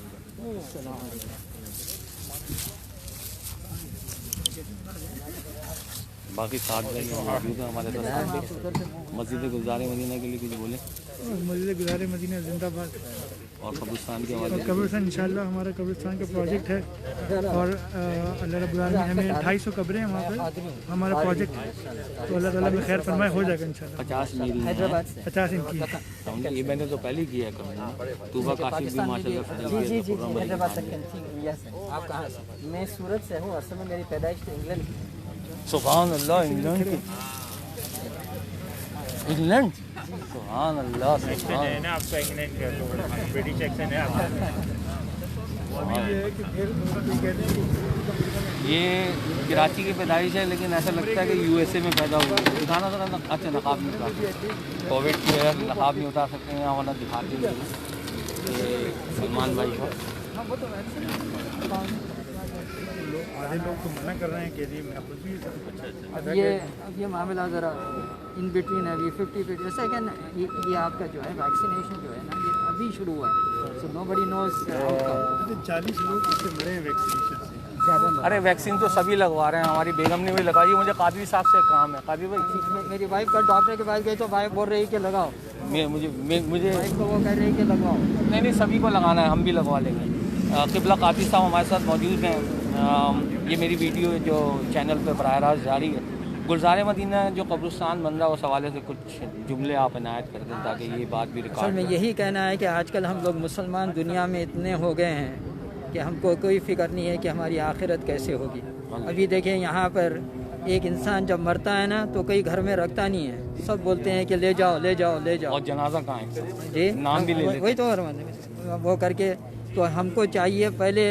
बाकी साथ भाई मौजूद है हमारे साथ। मस्जिद गुलजार मदीना के लिए कुछ बोले? मस्जिद गुलजार मदीना जिंदाबाद। और कब्रिस्तान के हवाले से कब्रिस्तान इंशाल्लाह हमारा कब्रिस्तान का प्रोजेक्ट है और अल्लाह रब्बुल आलमीन हमें 250 कब्रें हैं वहाँ पे हमारा प्रोजेक्ट है, तो अल्लाह ताला में खैर फरमाए हो जाएगा इंशाल्लाह। 50 मेरी हैं। 50 इनकी है। समझे, ये मैंने तो पहले ही किया है करना। तूबा काफी भी माशाल्लाह जी हैदराबाद से यस। आप कहाँ से? मैं सूरत से हूँ, असल में मेरी पैदाइश तो इंग्लैंड की। सुभान अल्लाह। इंग्लैंड इंग्लैंड सुभान अल्लाह। सुभान आपका इंग्लैंड का तो ब्रिटिश एक्सेंट है आपका। ये कराची की पैदाइश है लेकिन ऐसा लगता है कि यूएसए में पैदा हुआ है। दिखाना जरा अच्छा नकाब नहीं उतार, कोविड की वजह से नकाब नहीं उतार सकते हैं वाला दिखाते हैं सलमान भाई को। आधे लोग तो मना कर रहे हैं कि जी मैं खुद भी ये मामला ज़रा इन बिटवीन है, ये 50-50 ऐसा है कि ना ये आपका जो है वैक्सीनेशन जो है ना ये अभी शुरू हुआ है, सो नोबडी नोज आउटकम। 40 लोग इससे मरे हैं वैक्सीनेशन से। अरे वैक्सीन तो सभी लगवा रहे हैं, हमारी बेगम ने भी लगाई। मुझे कादरी साहब से काम है। कादरी भाई मेरी वाइफ का डॉक्टर के पास गई तो वाइफ बोल रही है कि लगाओ, मुझे वाइफ को वो कह रही है कि लगाओ। नहीं सभी को लगाना है, हम भी लगवा लेंगे। क़िबला कादरी साहब हमारे साथ मौजूद हैं। ये मेरी वीडियो जो चैनल पर बराह रास्त जारी है। गुलजार मदीना जो कब्रिस्तान बन रहा है उस हवाले से कुछ जुमले आप इनायत कर दें ताकि ये बात भी असल रिकॉर्ड में यही कहना है कि आजकल हम लोग मुसलमान दुनिया में इतने हो गए हैं कि हमको कोई फ़िक्र नहीं है कि हमारी आखिरत कैसे होगी। अभी देखें यहाँ पर एक इंसान जब मरता है ना तो कोई घर में रखता नहीं है, सब बोलते हैं कि ले जाओ ले जाओ ले जाओ। और जनाजा कहाँ है? जी नाम भी ले लेते हैं। वही तो वो करके तो हमको चाहिए पहले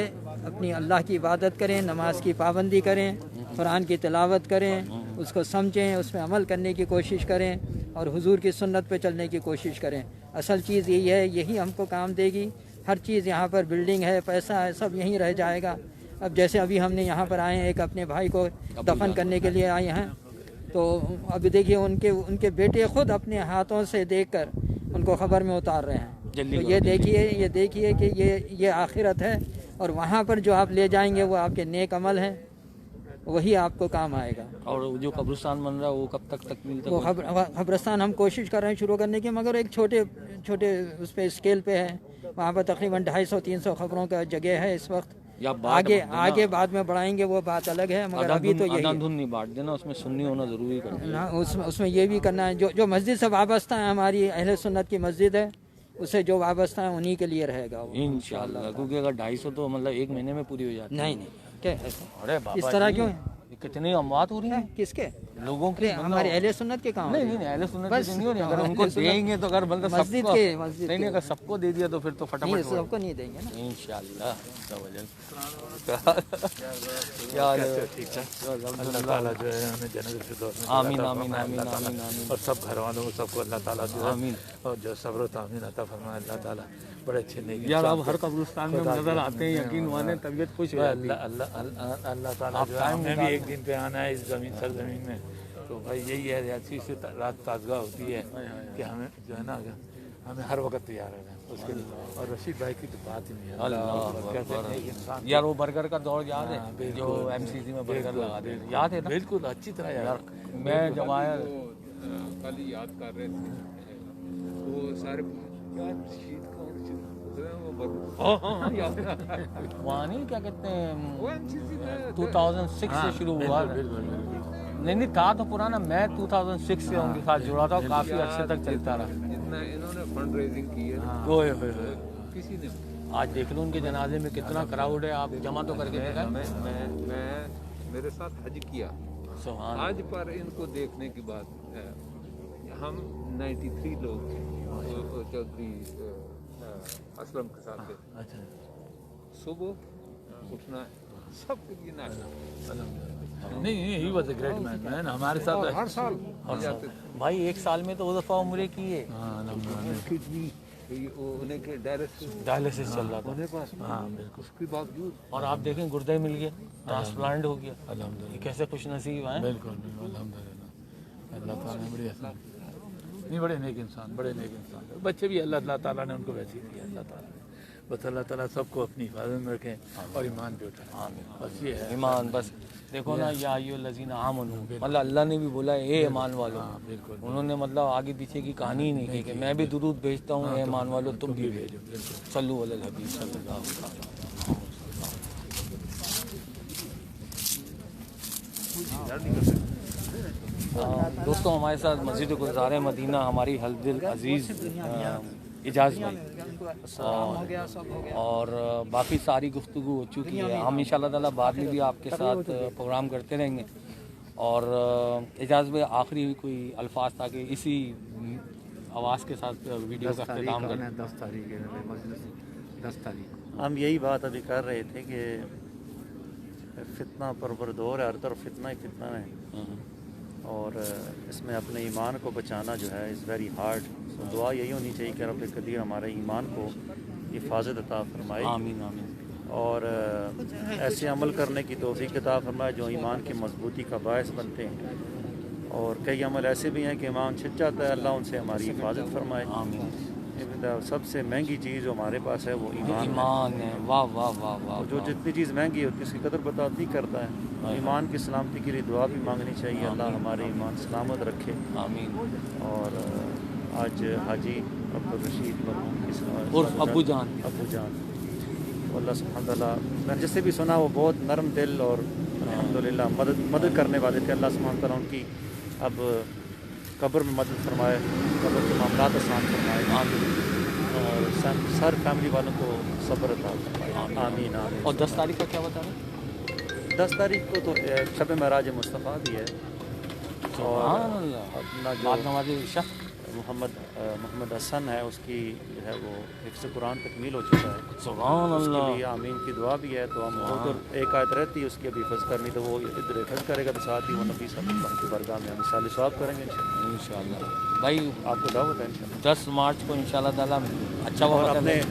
अपनी अल्लाह की इबादत करें, नमाज की पाबंदी करें, कुरान की तिलावत करें, उसको समझें, उसमें अमल करने की कोशिश करें और हुजूर की सुन्नत पे चलने की कोशिश करें। असल चीज़ यही है, यही हमको काम देगी। हर चीज़ यहाँ पर बिल्डिंग है, पैसा है, सब यहीं रह जाएगा। अब जैसे अभी हमने यहाँ पर आए हैं, एक अपने भाई को दफन करने के लिए आए हैं, तो अभी देखिए उनके बेटे खुद अपने हाथों से देखकर उनको ख़बर में उतार रहे हैं। तो ये देखिए कि ये आखिरत है और वहाँ पर जो आप ले जाएंगे वो आपके नेक अमल हैं, वही आपको काम आएगा। और जो कब्रिस्तान बन रहा है वो कब तक तकमील तक? वो कब्रिस्तान हम कोशिश कर रहे हैं शुरू करने की, मगर एक छोटे उस पर स्केल पे है। वहाँ पर तकरीबन 250-300 खबरों का जगह है इस वक्त। आगे बाद में बढ़ाएंगे वो बात अलग है, मगर अभी तो यही धुन नहीं बांट देना, उसमें सुन्नी होना जरूरी करना। उसमें ये भी करना है जो मस्जिद से वाबस्ता है, हमारी अहले सुन्नत की मस्जिद है, उससे जो वाबस्ता है उन्हीं के लिए रहेगा इंशाल्लाह। क्योंकि अगर 250 तो मतलब एक महीने में पूरी हो जाती है। नहीं क्या अरे बाबा इस तरह क्यों है? ये कितनी अमवात हो रही हैं किसके? लोगों की, मतलब- हमारे अहले सुन्नत के काम नहीं नहीं अहले सुन्नत बस, की नहीं हो रही, अगर हाँ, उनको अहले सुन्नत- देंगे तो अगर मतलब मस्जिद सबको के- मस्जिद नहीं नहीं के। अगर सबको दे दिया तो फिर तो नहीं, फटाफट हो सबको नहीं देंगे ना। इंशाअल्लाह क्या हाल है? अल्लाह ताला जो है हमें जन्नत फिरदौस में आमीन अता आमीन फरमाए आमीन अल्लाह ताला। आमीन आमीन और सब घर वालों को सबको अल्लाह ताला जो है आमीन। और जो सब्र व तामीन अता फरमाए अल्लाह ताला। बड़े अच्छे नहीं यार आप हर कब्रिस्तान में नजर आते हैं, यकीन माने तबीयत खुश हो जाती है। अल्लाह ताला जो है हमें भी एक दिन पे आना है इस जमीन सरजमीन में, तो भाई यही है अच्छी से रात ताजगा होती है कि हमें जो है ना हमें हर वक्त तैयार रहना है उसके लिए। और रशीद भाई की तो बात ही नहीं है, अल्लाह कहते हैं अकबर। एक इंसान यार वो बर्गर का दौर याद है हाँ, जो बिल्कुल। एमसीसी में बर्गर बिल्कुल, लगा दे, बिल्कुल। याद है ना? बिल्कुल अच्छी तरह यार। मैं जब आया कल ही याद कर रहे थे वो सारे क्या शीत कौन सी वहाँ नहीं क्या कहते हैं वो MCC में 2006 से शुरू हुआ था। नहीं नहीं था तो पुराना, मैं 2006 से उनके साथ जुड़ा था और काफी अच्छे तक चलता रहा। जितना इन्होंने फंड रेजिंग की है ओए होए होए। किसी ने आज देख लो उनके जनाजे में कितना क्राउड है, आप जमा तो करके देखा है? मैं मेरे साथ हज किया सुभान आज पर इनको देखने की बात है। हम 93 लोग थे वो चौधरी असलम के साथ थे। अच्छा सुबह उठना सबके लिए नाश्ता नहीं he was a great man हमारे साथ हर साल और भाई एक साल में तो वो दफा उम्र की है, किडनी उन्हें के डायलिसिस चल रहा था होने पास हाँ बिल्कुल उसके बावजूद और आप देखें गुर्दे मिल गया, ट्रांसप्लांट हो गया। अल्हम्दुलिल्लाह। ये कैसे खुश नसीब हैं। बिल्कुल बिल्कुल अल्हम्दुलिल्लाह। अल्लाह ताला ने बड़ी आसान नहीं, बड़े नेक इंसान, बड़े नेक इंसान। बच्चे भी अल्लाह ताला ने उनको वैसे ही दिया। अल्लाह ताला ने बस अल्लाह ताला सबको अपनी हिफाजत में रखें और ईमान पे उठाएं। बस ये है ईमान बस देखो ना, या लजीना आमनू, मतलब अल्लाह ने भी बोला है ए ईमान वालों। बिल्कुल उन्होंने मतलब आगे पीछे की कहानी ही नहीं की कि मैं भी दुरूद भेजता हूँ ए ईमान वालों तुम भी भेजो। सल्लु अलल हबीब सल्लल्लाहु अलैहि वसल्लम। दोस्तों हमारे साथ मस्जिद गुलजार मदीना हमारी हल्दिल अजीज़ इजाज़ भाई और बाकी सारी गुफ्तगू हो चुकी है। हम इंशाल्लाह ताला बाद में भी आपके साथ प्रोग्राम करते रहेंगे। और इजाज़ भाई आखिरी कोई अल्फाज ताकि इसी आवाज़ के साथ वीडियो का अख्तिताम करें। 10 तारीख हम यही बात अभी कर रहे थे कि फितना परवर दौर है, हर तरफ फितना ही फितना है और इसमें अपने ईमान को बचाना जो है इज़ वेरी हार्ड। तो दुआ यही होनी चाहिए कि रब कदीर हमारे ईमान को हिफाजत अता फरमाए आमीन आमीन। और ऐसे अमल करने की तौफीक अता फरमाए जो ईमान की मजबूती का बायस बनते हैं। और कई अमल ऐसे भी हैं कि ईमान छिप जाता है, अल्लाह उनसे हमारी हिफाजत फरमाए। आमीन। सबसे महंगी चीज़ जो हमारे पास है वो ईमान है। ईमान है। वाह वाह वाह वाह। और जो जितनी चीज़ महंगी होती है उसकी कदर बता नहीं करता है। ईमान की सलामती के लिए दुआ भी मांगनी चाहिए, अल्लाह हमारे ईमान सलामत रखे। आमीन। और आज हाजी अब्दुल रशीद मरहूम की उर्फ अब्बू जान तो अल्लाह सुब्हान तआला, मैंने जिससे भी सुना वो बहुत नरम दिल और अल्हम्दुलिल्लाह मदद करने वाले थे। अल्लाह सुब्हान तआला उनकी अब कब्र में मदद फरमाए, कब्र के मामलात आसान फरमाए और सर फैमिली वालों को सब्र अता फरमाए। आमीन आमीन। और 10 तारीख का क्या बता रहे हैं? 10 तारीख को तो शब महराज मुस्तफ़ा भी है और अपना जो बाद नमाज़ इशा मोहम्मद हसन है उसकी जो है वो हिफ्ज़ कुरान तकमील हो चुका है। सुभान उसके अल्लाह। लिए आमीन की दुआ भी है। तो हम उधर एक आयत रहती है उसकी अभी हिफ्ज़ करनी, तो वो इधर हिफ्ज़ करेगा तो साथ ही वो नबी सल्लल्लाहु अलैहि वसल्लम की बरगाह में हम साल सवाब करेंगे इंशाल्लाह। भाई आपको दावत है इंशाल्लाह। 10 मार्च को इंशाल्लाह ताला अच्छा और वक्त अपने है।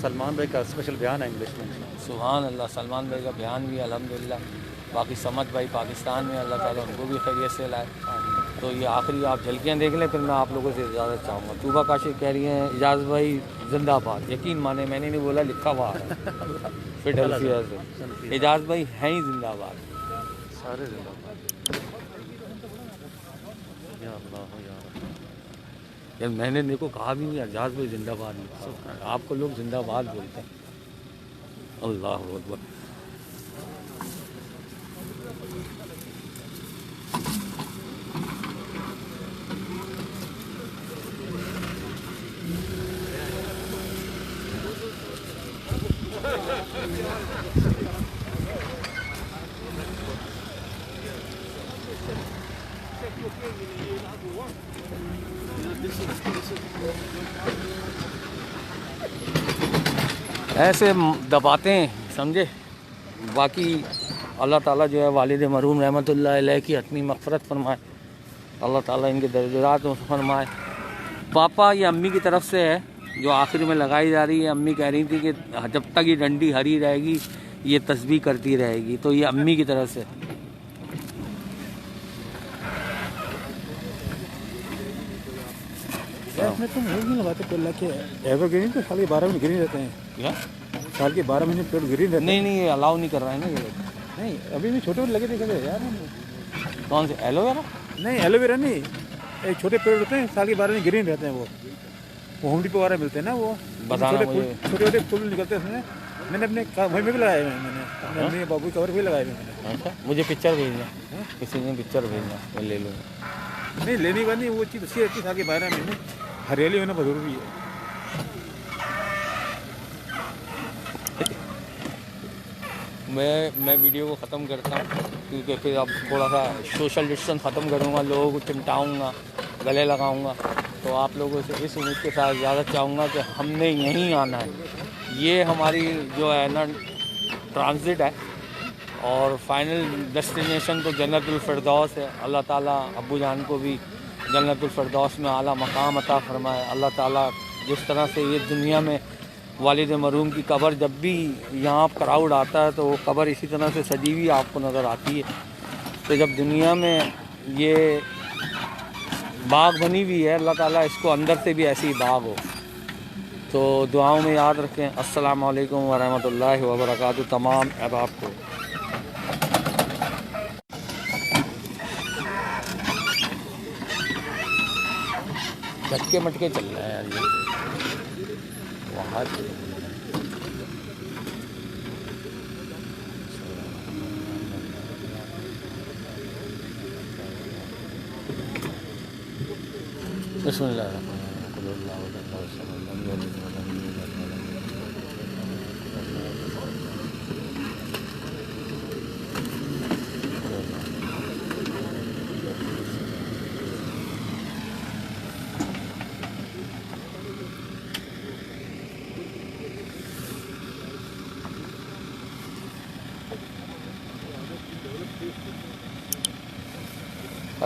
सलमान भाई का स्पेशल बयान है इंग्लिश में। सुभान अल्लाह। सलमान भाई का बयान भी अल्हम्दुलिल्लाह। बाकी समद भाई पाकिस्तान में, अल्लाह ताला उनको भी खैरियत से लाए। तो ये आखिरी आप झलकियाँ देख लें, फिर मैं आप लोगों से इजाज़त चाहूँगा। तूबा काशिफ कह रही हैं इजाज़ भाई जिंदाबाद। यकीन माने मैंने नहीं बोला, लिखा हुआ है फिर डलसिया से। इजाज़ भाई हैं ही जिंदाबाद। सारे जिंदाबाद। या अल्लाह या रब। यार मैंने देखो कहा भी नहीं इजाज़ भाई जिंदाबाद लिखा, आपको लोग जिंदाबाद बोलते हैं। अल्लाह अकबर। ऐसे दबाते हैं, समझे। बाकी अल्लाह ताला जो है वालिद मरहूम रहमतुल्लाह अलैह की हतमी मग़फ़िरत फरमाए, अल्लाह ताला इनके दर्जात में फरमाए। पापा ये अम्मी की तरफ से है जो आखिर में लगाई जा रही है। अम्मी कह रही थी कि जब तक ये डंडी हरी रहेगी ये तस्बीह करती रहेगी, तो ये अम्मी की तरफ से। इसमें तुम वो नहीं लगाते पेड़ लगे एवरग्रीन, तो साल के 12 महीने ग्रीन रहते हैं। क्या साल के 12 महीने पेड़ ग्रीन रहते हैं। नहीं ये अलाउ नहीं कर रहा है ना ये लोग। नहीं अभी भी छोटे लगे थे यार। कौन से एलोवेरा? नहीं एलोवेरा नहीं, एक छोटे पेड़ होते हैं साल के 12 महीने ग्रीन रहते हैं। वो होम डिपो वगैरह मिलते हैं ना, वो बताना छोटे मुझे। छोटे फूल निकलते हैं उसमें। मैंने अपने वहीं में भी लगाए हुए हैं, मैंने अपने अम्मी बाबू कवर भी लगाए हुए हैं मैंने। अच्छा, मुझे पिक्चर भेजना, किसी ने पिक्चर भेजना, मैं ले लूँगा। नहीं लेने वाली वो चीज़ अच्छी रहती है, साल के 12 महीने हरियाली होना बहुत ज़रूरी है। मैं वीडियो को ख़त्म करता हूँ, क्योंकि फिर अब थोड़ा सा सोशल डिस्टेंस ख़त्म करूँगा, लोगों को चिमटाऊँगा, गले लगाऊँगा। तो आप लोगों से इस उम्मीद के साथ इजाज़त चाहूँगा कि हमने यहीं आना है। ये हमारी जो है ना ट्रांजिट है, और फाइनल डेस्टिनेशन तो जन्नतुल फिरदौस है। अल्लाह ताला अब्बू जान को भी जन्नतुल फिरदौस में आला मकाम अता फरमाए। अल्लाह ताला जिस तरह से ये दुनिया में वालिद मरहूम की कब्र, जब भी यहाँ क्राउड आता है तो वो कब्र इसी तरह से सजी हुई आपको नज़र आती है। तो जब दुनिया में ये बाग बनी हुई है, अल्लाह ताला इसको अंदर से भी ऐसी बाग हो। तो दुआओं में याद रखें। अस्सलामु अलैकुम व रहमतुल्लाहि व बरकातुहू तमाम अहबाब को। झटके मटके चल रहे हैं यार ये वहाँ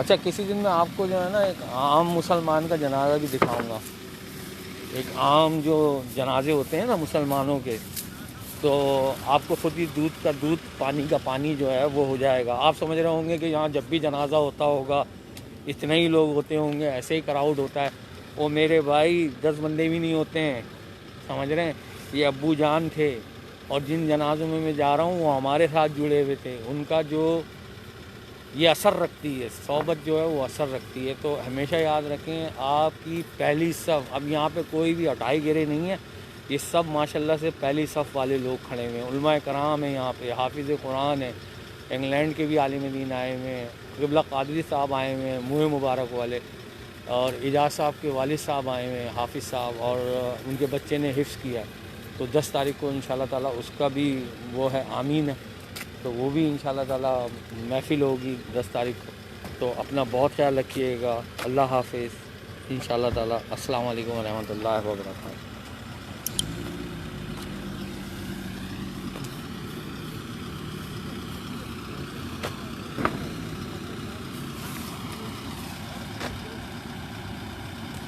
अच्छा, किसी दिन मैं आपको जो है ना एक आम मुसलमान का जनाजा भी दिखाऊंगा। एक आम जो जनाजे होते हैं ना मुसलमानों के, तो आपको खुद ही दूध का दूध, पानी का पानी जो है वो हो जाएगा। आप समझ रहे होंगे कि यहाँ जब भी जनाजा होता होगा इतने ही लोग होते होंगे, ऐसे ही क्राउड होता है। वो मेरे भाई 10 बंदे भी नहीं होते हैं, समझ रहे हैं। ये अब्बू जान थे, और जिन जनाजों में मैं जा रहा हूँ वो हमारे साथ जुड़े हुए थे। उनका जो ये असर रखती है, सोबत जो है वो असर रखती है। तो हमेशा याद रखें, आपकी पहली सफ़, अब यहाँ पे कोई भी हटाई गिरे नहीं है, ये सब माशाल्लाह से पहली सफ़ वाले लोग खड़े हुए हैं। उलमाए कराम हैं यहाँ पे, हाफिज़ कुरान है, इंग्लैंड के भी आलिम दीन आए हुए हैं, क़िबला क़ादरी साहब आए हुए हैं, मुँह मुबारक वाले, और इजाज़ साहब के वालिद साहब आए हुए हैं, हाफिज़ साहब, और उनके बच्चे ने हिफ्ज़ किया। तो 10 तारीख को इंशाल्लाह ताला उसका भी वो है, आमीन है। तो वो भी इंशाल्लाह ताला महफ़िल होगी 10 तारीख को। तो अपना बहुत ख्याल रखिएगा। अल्लाह हाफ़िज़ इंशाल्लाह ताला। अस्सलाम वालेकुम व रहमतुल्लाहि व बरकातहू।